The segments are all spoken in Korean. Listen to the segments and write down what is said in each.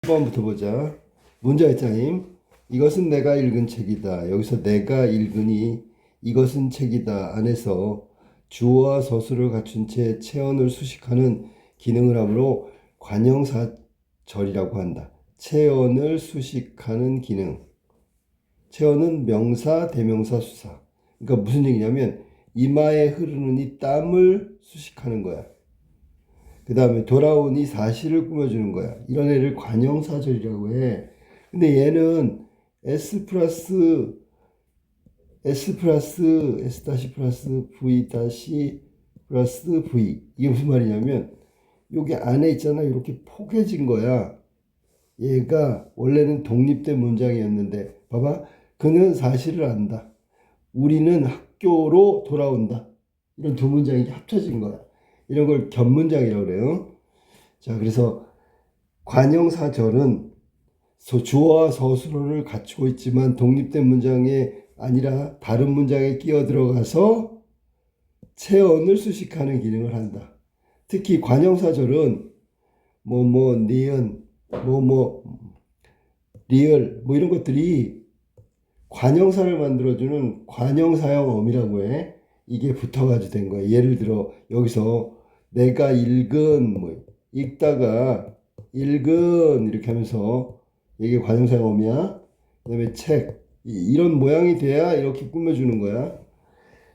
1번부터 보자. 문자의 짜임. 이것은 내가 읽은 책이다. 여기서 내가 읽으니 이것은 책이다 안에서 주어와 서술을 갖춘 채 체언을 수식하는 기능을 하므로 관형사절이라고 한다. 체언을 수식하는 기능. 체언은 명사, 대명사, 수사. 그러니까 무슨 얘기냐면 이마에 흐르는 이 땀을 수식하는 거야. 그 다음에 돌아온 이 사실을 꾸며주는 거야. 이런 애를 관형사절이라고 해. 근데 얘는 S 플러스 S 다시 플러스 V 다시 플러스 V. 이게 무슨 말이냐면 여기 안에 있잖아. 이렇게 포개진 거야. 얘가 원래는 독립된 문장이었는데 봐봐. 그는 사실을 안다. 우리는 학교로 돌아온다. 이런 두 문장이 합쳐진 거야. 이런 걸 겹문장이라고 그래요. 자, 그래서 관형사절은 주어와 서술어를 갖추고 있지만 독립된 문장에 아니라 다른 문장에 끼어 들어가서 체언을 수식하는 기능을 한다. 특히 관형사절은 니은, 리을 이런 것들이 관형사를 만들어주는 관형사형 어미라고 해. 이게 붙어가지고 된 거야. 예를 들어 여기서 내가 읽은 읽다가 읽은 이렇게 하면서 이게 관형사형 어미야. 그다음에 책 이런 모양이 돼야 이렇게 꾸며주는 거야.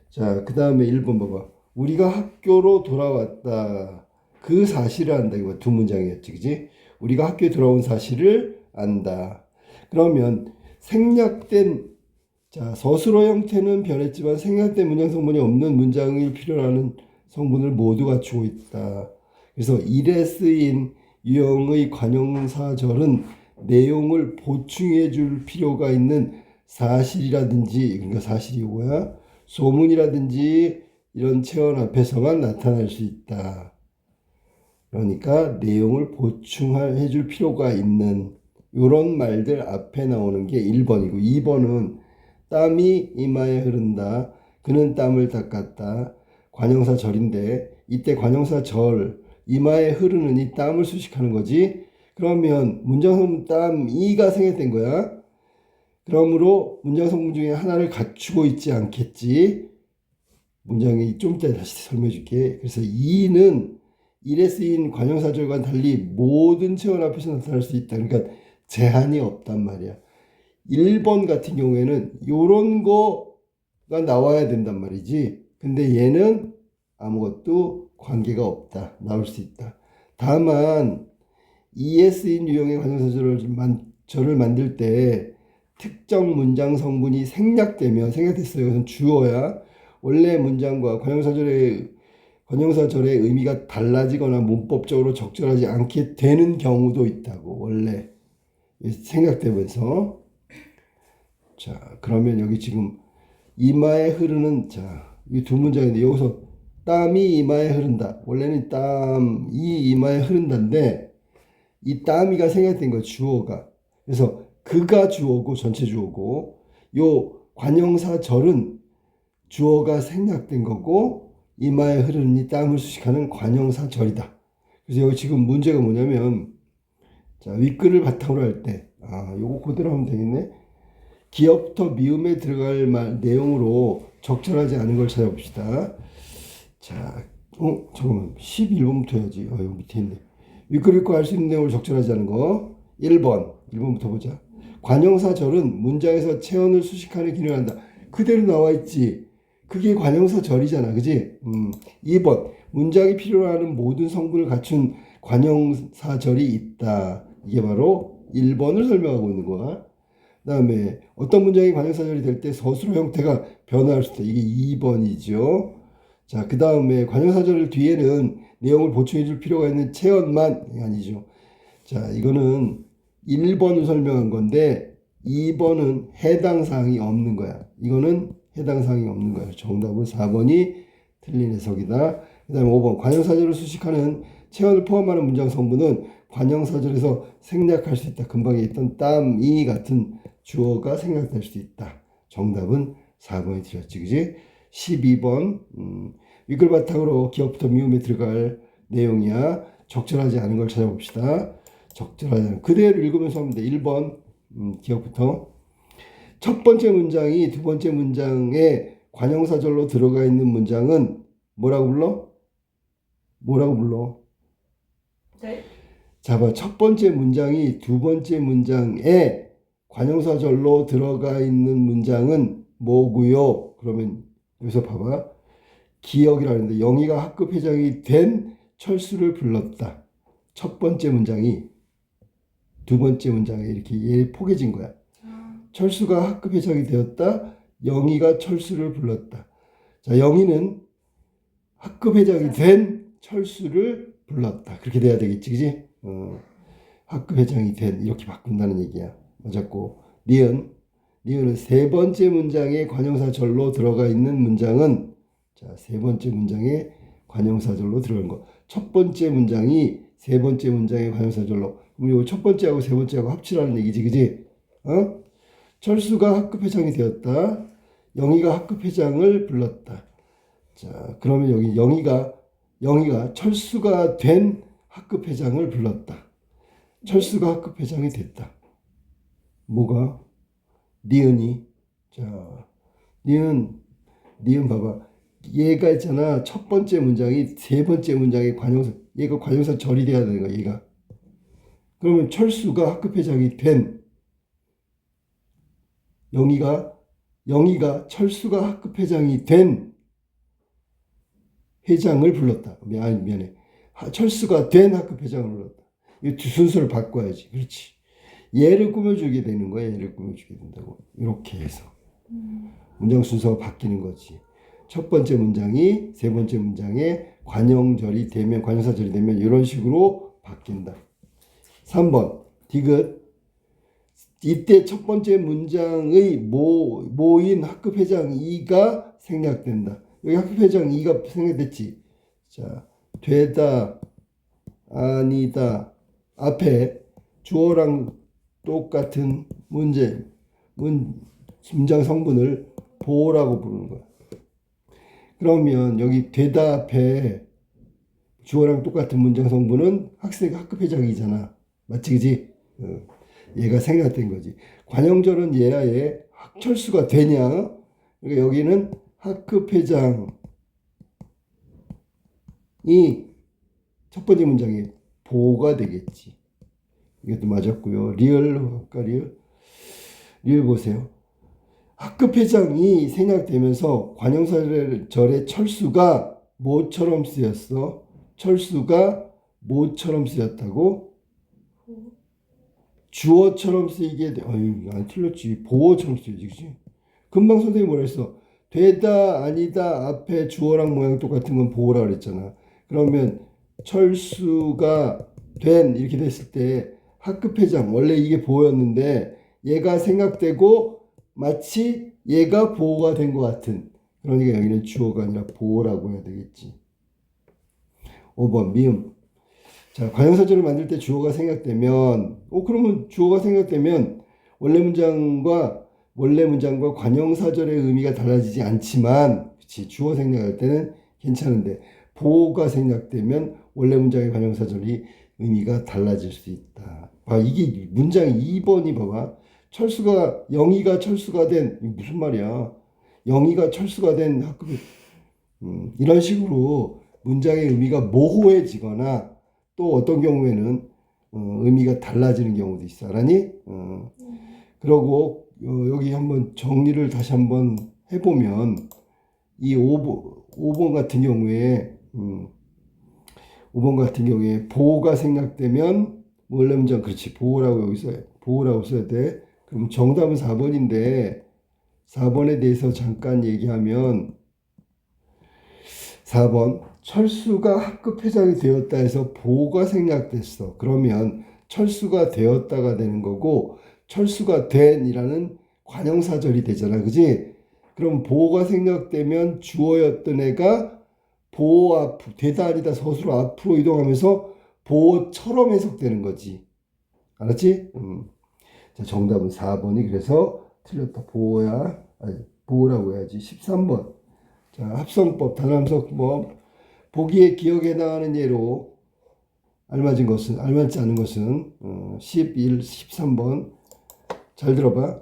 자, 그 다음에 1번 봐봐. 우리가 학교로 돌아왔다. 그 사실을 안다. 이거 두 문장이었지, 그지? 우리가 학교에 돌아온 사실을 안다. 그러면 생략된 서술어 형태는 변했지만 생략된 문장 성분이 없는 문장을 필요로 하는 성분을 모두 갖추고 있다. 그래서 일에 쓰인 유형의 관형사절은 내용을 보충해 줄 필요가 있는 사실이라든지, 그러니까 사실이 뭐야? 소문이라든지 이런 체언 앞에서만 나타날 수 있다. 그러니까 내용을 보충해 줄 필요가 있는 이런 말들 앞에 나오는 게 1번이고 2번은 땀이 이마에 흐른다. 그는 땀을 닦았다. 관형사절인데 이때 관형사절 이마에 흐르는 이 땀을 수식하는 거지. 그러면 문장성분 땀이가 생략된 거야. 그러므로 문장성분 중에 하나를 갖추고 있지 않겠지. 문장이 좀 이따 다시 설명해 줄게. 그래서 이는 일에 쓰인 관형사절과는 달리 모든 체언 앞에서 나타날 수 있다. 그러니까 제한이 없단 말이야. 1번 같은 경우에는 이런 거가 나와야 된단 말이지. 근데 얘는 아무것도 관계가 없다. 나올 수 있다. 다만 ES인 유형의 관형사절을 만들 때 특정 문장 성분이 생략됐어요. 이것은 주어야. 원래 문장과 관형사절의 의미가 달라지거나 문법적으로 적절하지 않게 되는 경우도 있다고. 원래 생략되면서. 자, 그러면 여기 지금 이마에 흐르는 이 두 문장인데 여기서 땀이 이마에 흐른다. 원래는 땀이 이마에 흐른다인데 이 땀이가 생략된 거 주어가. 그래서 그가 주어고 전체 주어고 요 관형사절은 주어가 생략된 거고 이마에 흐르는 이 땀을 수식하는 관형사절이다. 그래서 여기 지금 문제가 뭐냐면 윗글을 바탕으로 할 때 요거 그대로 하면 되겠네. 기업부터 미음에 들어갈 말 내용으로 적절하지 않은 걸 찾아봅시다. 자, 잠깐만 11번부터 해야지. 여기 밑에 있네. 윗글 읽고 할 수 있는 내용을 적절하지 않은 거. 1번부터 보자. 관형사절은 문장에서 체언을 수식하는 기능을 한다. 그대로 나와 있지. 그게 관형사절이잖아. 그지? 2번. 문장이 필요로 하는 모든 성분을 갖춘 관형사절이 있다. 이게 바로 1번을 설명하고 있는 거야. 그 다음에 어떤 문장이 관형사절이 될 때 서술어 형태가 변화할 수 있다. 이게 2번이죠. 자, 그 다음에 관형사절 뒤에는 내용을 보충해 줄 필요가 있는 체언만 아니죠. 자, 이거는 1번을 설명한 건데 2번은 해당 사항이 없는 거야. 이거는 해당 사항이 없는 거야. 정답은 4번이 틀린 해석이다. 그 다음에 5번 관형사절을 수식하는 체언을 포함하는 문장 성분은 관형사절에서 생략할 수 있다. 금방 있던 땀이 같은 주어가 생략될 수 있다. 정답은 4번이 틀렸지. 그지? 12번 윗글 바탕으로 기업부터 미음에 들어갈 내용이야. 적절하지 않은 걸 찾아봅시다. 적절하잖아. 그대로 읽으면서 하면 돼. 1번 기억부터. 첫 번째 문장이 두 번째 문장에 관형사절로 들어가 있는 문장은 뭐라고 불러? 뭐라고 불러? 네. 자, 봐. 첫 번째 문장이 두 번째 문장에 관형사절로 들어가 있는 문장은 뭐고요? 그러면 여기서 봐봐. 기억이라는데 영희가 학급 회장이 된 철수를 불렀다. 첫 번째 문장이 두 번째 문장에 이렇게 얘 포개진 거야. 철수가 학급 회장이 되었다. 영희가 철수를 불렀다. 자, 영희는 학급 회장이 된 철수를 불렀다. 그렇게 돼야 되겠지, 그지? 학급 회장이 된 이렇게 바꾼다는 얘기야. 맞았고, 니은은 세 번째 문장에 관형사절로 들어가 있는 문장은 자, 세 번째 문장에 관형사절로 들어간 거. 첫 번째 문장이 세 번째 문장에 관형사절로. 그럼 이 첫 번째하고 세 번째하고 합치라는 얘기지, 그지? 철수가 학급 회장이 되었다. 영희가 학급 회장을 불렀다. 자, 그러면 여기 영희가 철수가 된 학급 회장을 불렀다. 철수가 학급 회장이 됐다. 뭐가? 니은이. 자, 니은 봐봐. 얘가 있잖아. 첫 번째 문장이 세 번째 문장의 관형사. 얘가 관형사 절이 돼야 되는 거야, 얘가. 그러면 철수가 학급 회장이 된 영희가 철수가 학급 회장이 된 회장을 불렀다. 미안해. 철수가 된 학급 회장을 불렀다. 이 두 순서를 바꿔야지. 그렇지. 얘를 꾸며주게 되는 거야. 얘를 꾸며주게 된다고. 이렇게 해서. 문장 순서가 바뀌는 거지. 첫 번째 문장이 세 번째 문장에 관형절이 되면, 관형사절이 되면 이런 식으로 바뀐다. 3번. 디귿. 이때 첫 번째 문장의 모인 학급회장 2가 생략된다. 여기 학급회장 2가 생략됐지. 자, 되다, 아니다. 앞에 주어랑 똑같은 문장 성분을 보라고 부르는 거야. 그러면 여기 되다 앞에 주어랑 똑같은 문장 성분은 학급회장이잖아. 맞지, 그지? 얘가 생략된 거지. 관형절은 얘야 얘 철수가 되냐? 그러니까 여기는 학급회장이 첫 번째 문장에 보호가 되겠지. 이것도 맞았고요. 리을 보세요. 학급회장이 생략되면서 관형절의 철수가 뭐처럼 쓰였어? 철수가 뭐처럼 쓰였다고? 주어처럼 쓰이게 돼. 아유, 안 틀렸지. 보어처럼 쓰이지, 그치? 금방 선생님이 뭐라 했어? 되다, 아니다, 앞에 주어랑 모양 똑같은 건 보어라 그랬잖아. 그러면 철수가 된 이렇게 됐을 때 학급회장, 원래 이게 보어였는데 얘가 생각되고 마치 얘가 보어가 된 것 같은. 그러니까 여기는 주어가 아니라 보어라고 해야 되겠지. 5번 미음. 자, 관형사절을 만들 때 주어가 생략되면, 그러면 주어가 생략되면 원래 문장과 관형사절의 의미가 달라지지 않지만, 그치, 주어 생략할 때는 괜찮은데, 보어가 생략되면 원래 문장의 관형사절이 의미가 달라질 수 있다. 이게 문장 2번이 봐봐. 영희가 철수가 된, 무슨 말이야? 영희가 철수가 된 학급, 이런 식으로 문장의 의미가 모호해지거나 또 어떤 경우에는 의미가 달라지는 경우도 있어. 알았니? 그러고 여기 한번 정리를 다시 한번 해보면 이 5번 같은 경우에 5번 같은 경우에 보호가 생략되면 원래 문장 그렇지. 보호라고 써야 돼. 그럼 정답은 4번인데 4번에 대해서 잠깐 얘기하면 4번 철수가 학급회장이 되었다 해서 보호가 생략됐어. 그러면 철수가 되었다가 되는 거고 철수가 된이라는 관형사절이 되잖아. 그지? 그럼 보호가 생략되면 주어였던 애가 되다 아니다 서술로 앞으로 이동하면서 보호처럼 해석되는 거지. 알았지? 자, 정답은 4번이 그래서 틀렸다. 보호라고 해야지. 13번. 자, 합성법, 단함성법. 보기에 기억에 나가는 예로 알맞지 않은 것은 11, 13번 잘 들어봐.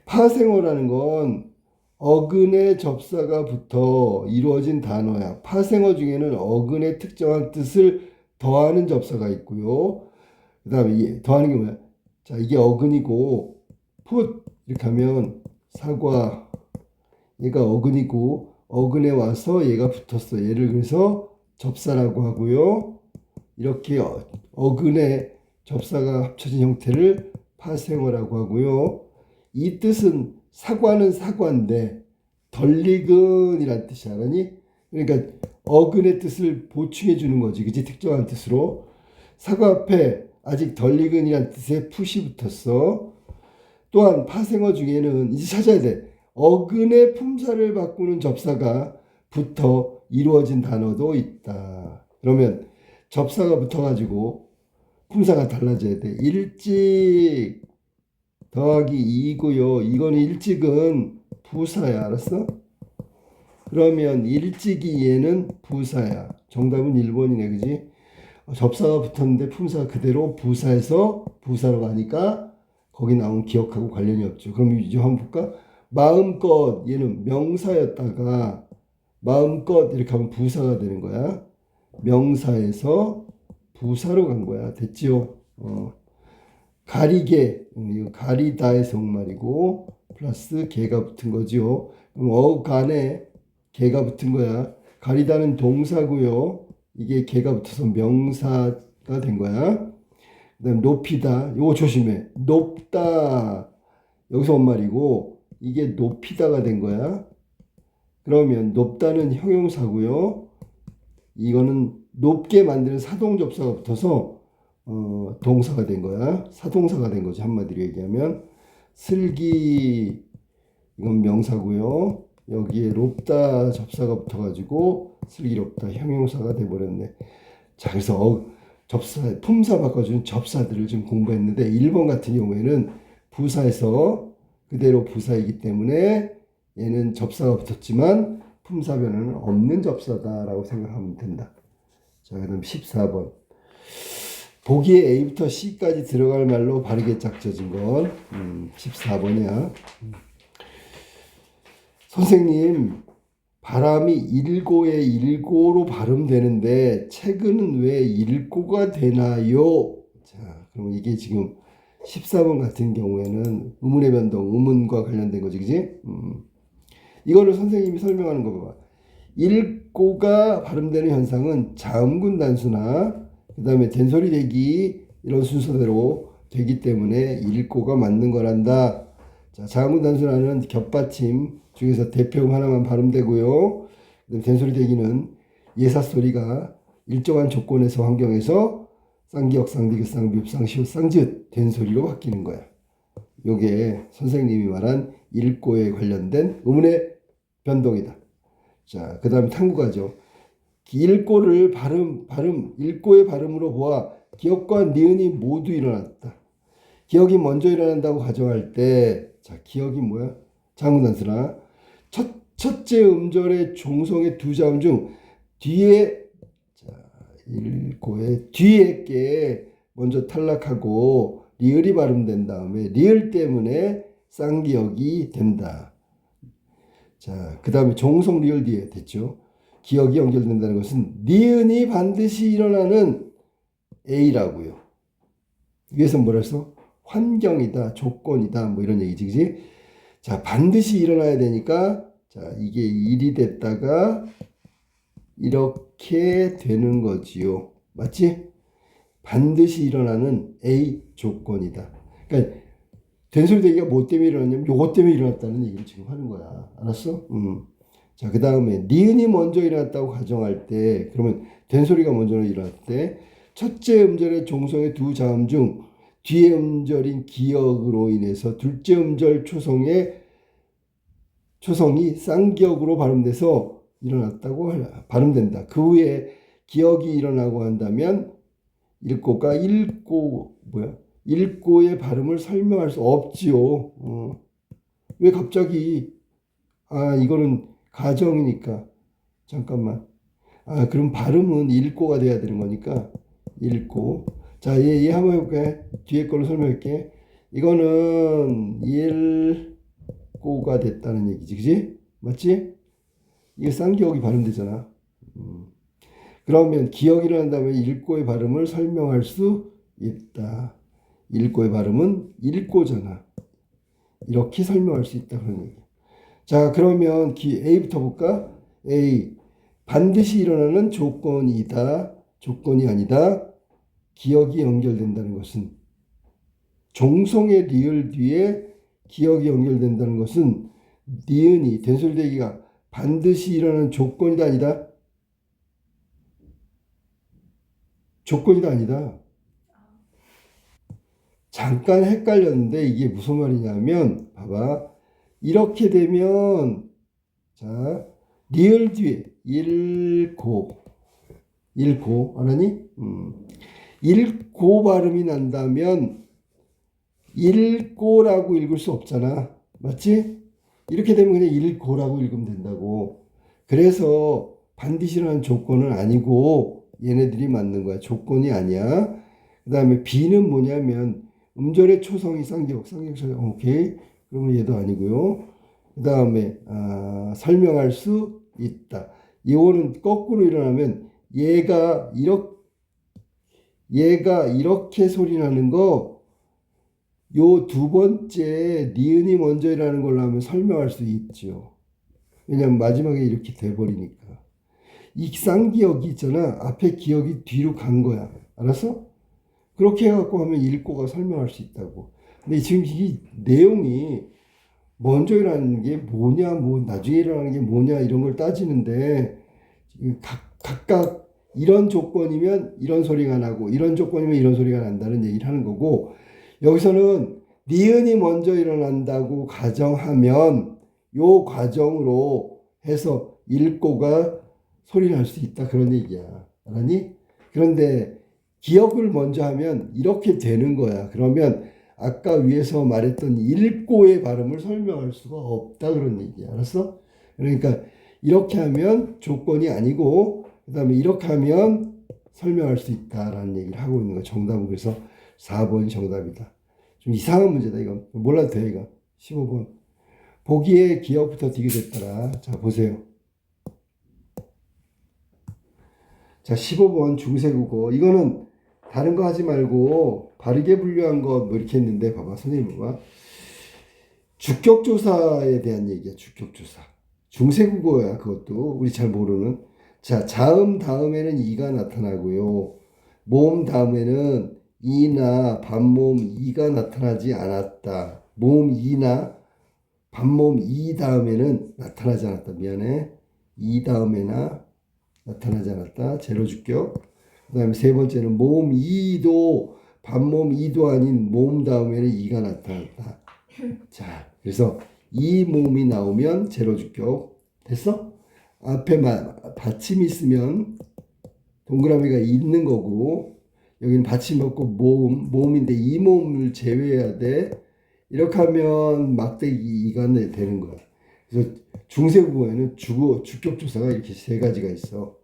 파생어라는 건 어근의 접사가 붙어 이루어진 단어야. 파생어 중에는 어근의 특정한 뜻을 더하는 접사가 있고요. 그 다음에 더하는 게 뭐야? 자, 이게 어근이고 put 이렇게 하면 사과, 얘가 어근이고 어근에 와서 얘가 붙었어. 얘를 그래서 접사라고 하고요. 이렇게 어근에 접사가 합쳐진 형태를 파생어라고 하고요. 이 뜻은 사과는 사과인데 덜 익은이란 뜻이 알아니? 그러니까 어근의 뜻을 보충해 주는 거지. 그치? 특정한 뜻으로. 사과 앞에 아직 덜 익은이란 뜻의 풋이 붙었어. 또한 파생어 중에는 이제 찾아야 돼. 어근의 품사를 바꾸는 접사가 붙어 이루어진 단어도 있다. 그러면 접사가 붙어가지고 품사가 달라져야 돼. 일찍 더하기 2고요. 이거는 일찍은 부사야. 알았어? 그러면 일찍이 얘는 부사야. 정답은 1번이네. 그지? 접사가 붙었는데 품사가 그대로 부사에서 부사로 가니까 거기 나온 기억하고 관련이 없죠. 그럼 이제 한번 볼까? 마음껏 얘는 명사였다가 마음껏 이렇게 하면 부사가 되는 거야. 명사에서 부사로 간 거야. 됐지요? 가리개, 이거 가리다의 성말이고 플러스 개가 붙은 거지요. 그럼 어간에 개가 붙은 거야. 가리다는 동사고요. 이게 개가 붙어서 명사가 된 거야. 그다음 높이다. 요거 조심해. 높다. 여기서 온 말이고 이게 높이다가 된 거야. 그러면 높다는 형용사고요. 이거는 높게 만드는 사동 접사가 붙어서 동사가 된 거야. 사동사가 된 거지. 한마디로 얘기하면 슬기 이건 명사고요. 여기에 높다 접사가 붙어가지고 슬기롭다 형용사가 돼버렸네. 자, 그래서 접사 품사 바꿔주는 접사들을 좀 공부했는데 1번 같은 경우에는 부사에서 그대로 부사이기 때문에 얘는 접사가 붙었지만 품사 변화는 없는 접사다라고 생각하면 된다. 자, 그다음 14번. 보기에 A부터 C까지 들어갈 말로 바르게 짝져진 건 14번이야. 선생님, 바람이 일고에 일고로 발음되는데 책은 왜 일고가 되나요? 자, 그러면 이게 지금 14번 같은 경우에는 의문의 변동, 의문과 관련된 거지, 그지? 이거를 선생님이 설명하는 거 봐봐. 일고가 발음되는 현상은 자음군 단수나 그 다음에 된소리 대기 이런 순서대로 되기 때문에 일고가 맞는 거란다. 자, 자음군 단수라는 겹받침 중에서 대표음 하나만 발음되고요. 그다음에 된소리 대기는 예사소리가 일정한 조건에서 환경에서 쌍기역, 쌍디귿, 쌍비읍, 쌍시옷, 쌍지읒 된소리로 바뀌는 거야. 요게 선생님이 말한 일고에 관련된 의문의 변동이다. 자, 그 다음에 탐구가죠. 일고를 일고의 발음으로 보아 기역과 니은이 모두 일어났다. 기역이 먼저 일어난다고 가정할 때, 자, 기역이 뭐야? 자음단수나 첫째 음절의 종성의 두 자음 중 뒤에, 자, 일고의 뒤에 게 먼저 탈락하고 리을이 발음된 다음에 리을 때문에 쌍기역이 된다. 자, 그 다음에 종성 리을 뒤에 됐죠. 기억이 연결된다는 것은 니은이 반드시 일어나는 A라고요. 위에서 뭐라 했어? 환경이다, 조건이다, 뭐 이런 얘기지, 그지? 자, 반드시 일어나야 되니까, 자, 이게 1이 됐다가 이렇게 되는 거지요. 맞지? 반드시 일어나는 A 조건이다. 그러니까 된소리 대기가 뭐 때문에 일어났냐면 요거 때문에 일어났다는 얘기를 지금 하는 거야. 알았어? 자, 그 다음에 니은이 먼저 일어났다고 가정할 때, 그러면 된소리가 먼저 일어날 때 첫째 음절의 종성의 두 자음 중 뒤에 음절인 기역으로 인해서 둘째 음절 초성이 쌍기역으로 발음돼서 일어났다고 발음된다. 그 후에 기역이 일어나고 한다면 일고가 일고의 발음을 설명할 수 없지요. 왜 갑자기 이거는 가정이니까 잠깐만. 그럼 발음은 일고가 돼야 되는 거니까 읽고. 자, 얘 한번 해볼게. 뒤에 걸로 설명할게. 이거는 읽고가 됐다는 얘기지, 그지? 맞지? 이게 쌍기역이 발음되잖아. 그러면 기역이라는 다음에 읽고의 발음을 설명할 수 있다. 읽고의 발음은 읽고잖아. 이렇게 설명할 수 있다 그런 얘기. 자, 그러면 A부터 볼까? A. 반드시 일어나는 조건이다. 조건이 아니다. 기억이 연결된다는 것은 종성의 리을 뒤에 기억이 연결된다는 것은 니은이 된소리대기가 반드시 일어나는 조건이다 아니다. 조건이다 아니다. 잠깐 헷갈렸는데 이게 무슨 말이냐면 봐봐. 이렇게 되면 자 리을 뒤에 읽고 알았니? 읽고 발음이 난다면 읽고라고 읽을 수 없잖아. 맞지? 이렇게 되면 그냥 읽고라고 읽으면 된다고. 그래서 반드시라는 조건은 아니고 얘네들이 맞는 거야. 조건이 아니야. 그 다음에 B는 뭐냐면 음절의 초성이 쌍기역, 오케이. 그러면 얘도 아니고요. 그 다음에 설명할 수 있다. 이거는 거꾸로 일어나면 얘가 이렇게 소리 나는 거 요 두 번째 니은이 먼저 일어나는 걸로 하면 설명할 수 있죠. 왜냐면 마지막에 이렇게 돼버리니까. 이 쌍기역이 있잖아. 앞에 기억이 뒤로 간 거야. 알았어? 그렇게 해갖고 하면 읽고가 설명할 수 있다고. 근데 지금 이 내용이 먼저 일어나는 게 뭐냐, 뭐 나중에 일어나는 게 뭐냐 이런 걸 따지는데 각각 이런 조건이면 이런 소리가 나고 이런 조건이면 이런 소리가 난다는 얘기를 하는 거고 여기서는 니은이 먼저 일어난다고 가정하면 요 과정으로 해서 읽고가 소리 날 수 있다 그런 얘기야. 알았니? 그런데 기억을 먼저 하면 이렇게 되는 거야. 그러면 아까 위에서 말했던 읽고의 발음을 설명할 수가 없다 그런 얘기야. 알았어? 그러니까 이렇게 하면 조건이 아니고 그 다음에 이렇게 하면 설명할 수 있다라는 얘기를 하고 있는 거야. 정답은 그래서 4번이 정답이다. 좀 이상한 문제다 이건. 몰라도 돼 이거. 15번. 보기에 기억부터 되게 됐더라. 자 보세요. 자 15번 중세국어. 이거는 다른 거 하지 말고 바르게 분류한 거 뭐 이렇게 했는데 봐봐 선생님 봐봐. 주격조사에 대한 얘기야. 주격조사. 중세국어야 그것도 우리 잘 모르는. 자 자음 다음에는 이가 나타나고요. 모음 다음에는 이나 반모음 이가 나타나지 않았다. 모음 이나 반모음 이 다음에는 나타나지 않았다. 미안해. 이 다음에나 나타나지 않았다. 제로 주격. 그 다음에 세 번째는 모음 이도 반모음 이도 아닌 모음 다음에는 이가 나타났다. 자, 그래서 이 모음이 나오면 제로 주격. 됐어? 앞에 받침이 있으면 동그라미가 있는 거고 여기는 받침 없고 모음인데 이 모음을 제외해야 돼. 이렇게 하면 막대기가 되는 거야. 그래서 중세국어에는 주격조사가 이렇게 세 가지가 있어.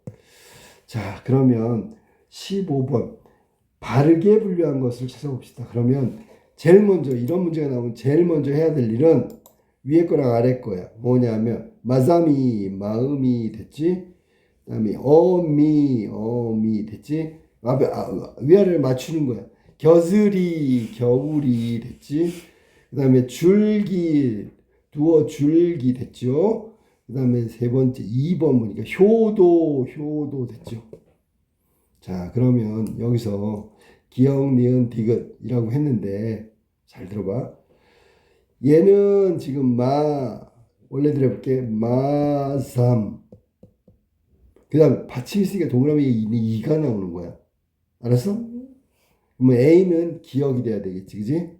자, 그러면 15번 바르게 분류한 것을 찾아봅시다. 그러면 제일 먼저 이런 문제가 나오면 제일 먼저 해야 될 일은 위에 거랑 아래 거야. 뭐냐면 마삼이 마음이 됐지. 그다음에 어미 됐지. 위아래를 맞추는 거야. 겨슬이 겨울이 됐지. 그다음에 줄기 두어 줄기 됐죠. 그다음에 세 번째 2번 보니까 효도 됐죠. 자, 그러면 여기서 기역, 니은, 디귿이라고 했는데 잘 들어봐. 얘는 지금 원래대로 해볼게. 마삼. 그 다음 받침 있으니까 동그라미에 있는 이가 나오는 거야. 알았어? 그러면 A는 기억이 돼야 되겠지. 그지?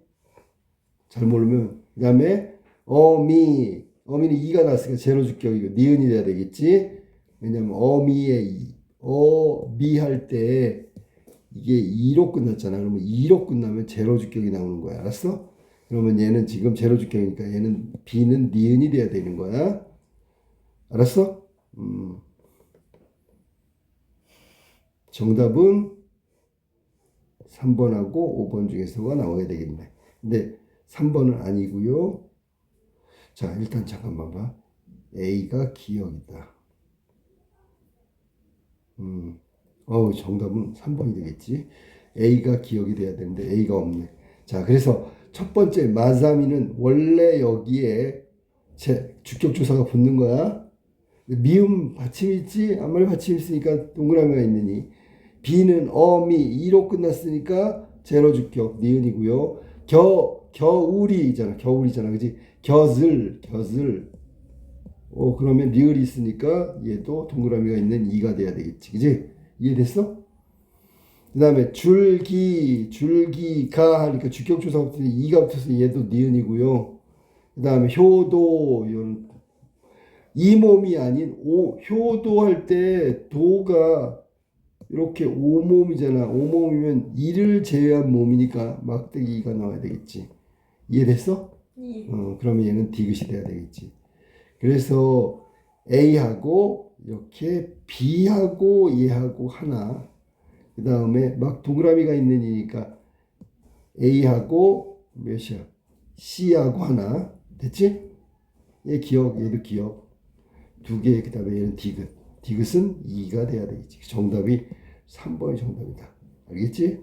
잘 모르면. 그 다음에 어미는 이가 나왔으니까 제로 주격이고 니은이 돼야 되겠지. 왜냐면 어미 할 때 이게 2로 끝났잖아. 그러면 2로 끝나면 제로 주격이 나오는 거야. 알았어? 그러면 얘는 지금 제로 주격이니까 얘는 B는 니은이 돼야 되는 거야. 알았어? 정답은 3번하고 5번 중에서가 나와야 되겠네. 근데 3번은 아니고요. 자, 일단 잠깐만 봐. A가 기억이다. 정답은 3번이 되겠지. A가 기억이 돼야 되는데 A가 없네. 자, 그래서 첫 번째 마사미는 원래 여기에 주격조사가 붙는 거야. 미음 받침이 있지? 앞말에 받침이 있으니까 동그라미가 있느니. B는 어미 2로 끝났으니까 제로 주격 니은이고요. 겨울이잖아. 겨울이잖아. 그지? 겨슬. 그러면 리을이 있으니까 얘도 동그라미가 있는 2가 돼야 되겠지. 그지? 이해됐어? 그 다음에 줄기가 하니까 주격조사 붙으니 2가 붙어서 얘도 니은이고요. 그 다음에 효도, 이 몸이 아닌 효도할 때 도가 이렇게 오몸이잖아. 오몸이면 이를 제외한 몸이니까 막대기가 나와야 되겠지. 이해됐어? 예. 그러면 얘는 디귿이 돼야 되겠지. 그래서 A하고 이렇게 B하고 얘하고 하나. 그 다음에 막 동그라미가 있는 이니까 A하고 몇이야? C하고 하나. 됐지? 얘 기억, 얘도 기억. 두 개, 그 다음에 얘는 디귿. 디귿은 2가 돼야 되겠지. 정답이 3번이 정답이다. 알겠지?